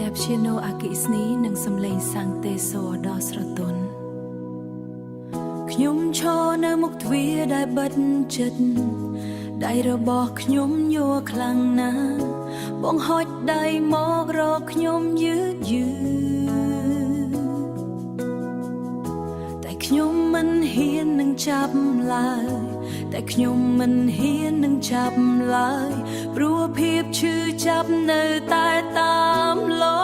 Cappuccino អាគិស្នីនិងសំឡេងសាំងទេសដ៏ស្រទន់ខ្ញុំឈរនៅមុខទ្វារដែលបិទជិតដៃរបស់ខ្ញុំយួរខ្លាំងណាស់បងហុចដៃមករកខ្ញុំយឺតតែខ្ញុំមិនហ៊ាននឹងចាប់ឡើយតែខ្ញុំមិនហ៊ាននឹងចាប់ឡើយព្រោះភាពឈឺចាប់នៅតែតាមឡង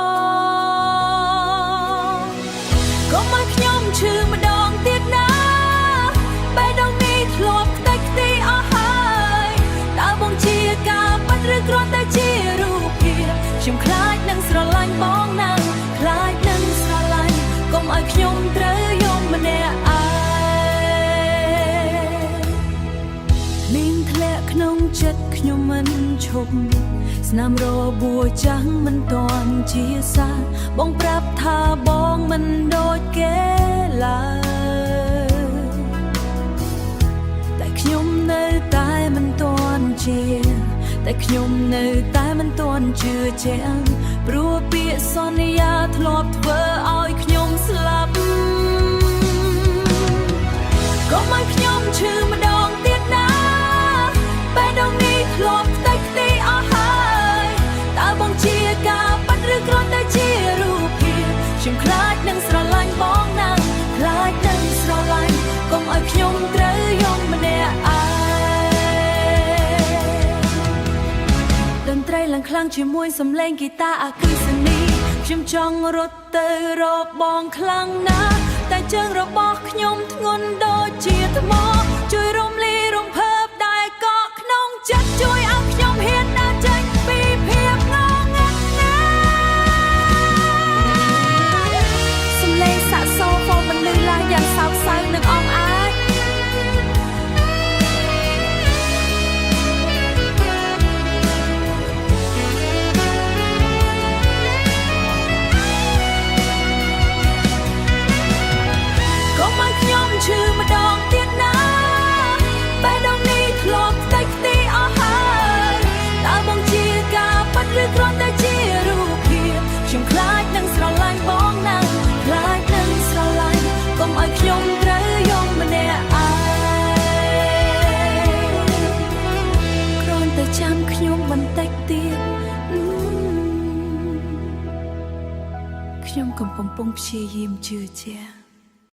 កុំឲ្យខ្ញុំឈឺម្ដងទៀតណាបេះដូងនេះធ្លាប់ខ្ទេចខ្ទីអស់ហើយតើបងជាការពិតឬគ្រាន់តែជារូបភាពខ្ញុំខ្លាចនឹងស្រឡាញ់បងណាស់ខ្លាចនឹងស្រឡាញ់កុំឲ្យខ្ញុំត្រូវយំម្នាក់ឯងមានធ្លាក់ក្នុងចិត្តខ្ញុំមិនឈប់ស្នាមរបួសចាំងមិនទាន់ជាសាបងប្រាប់ថាបងមិនដូចគេឡើយតែខ្ញុំនៅតែមិនទាន់ជាតែខ្ញុំនៅតែមិនទាន់ជឿជាក់ព្រោះពាក្យសន្យាធ្លាប់ធ្វើឲ្យខ្ញុំស្លាប់កុំឲ្យខ្ញុំឈឺម្ដងទៀតណាបេះដូងនេះធ្លាប់ខ្ទេចខ្ទីអស់ហើយតើបងជាការពិតឬគ្រាន់តែជារូបភាពខ្ញុំខ្លាចនឹងស្រឡាញ់បងណាស់ខ្លាចនឹងស្រឡាញ់កុំឲ្យខ្ញុំត្រូវយំម្នាក់ឯងតន្ត្រីឡើងខ្លាំងជាមួយសំឡេងហ្គីតាអគ្គិសនីខ្ញុំចង់រត់ទៅរកបងខ្លាំងណាស់តែជើងរបស់ខ្ញុំធ្ងន់ដូចជាថ្មជួយរំលាយរំភើបដែលកក់ក្នុងចិត្តជួយឲ្យខ្ញុំហ៊ានដើរចេញពីភាពងងឹតណាសំឡេងសាក់សូហ្វូបន្លឺឡើងយ៉ាងសោកសៅនិងអង់អាចខ្ញុំឈឺម្ដងទៀតណាបេះដូងនេះធ្លាប់ខ្ទេចខ្ទីអស់ហើយតើបងជាការពិតឬគ្រាន់តែជារូបភាពខ្ញុំខ្លាចនឹងស្រឡាញ់បងណាស់ខ្លាចនឹងស្រឡាញ់កុំឲ្យខ្ញុំត្រូវយំម្នាក់ឯងគ្រាន់តែចាំខ្ញុំបន្តិចទៀតខ្ញុំកំពុងព្យាយាមជឿជាក់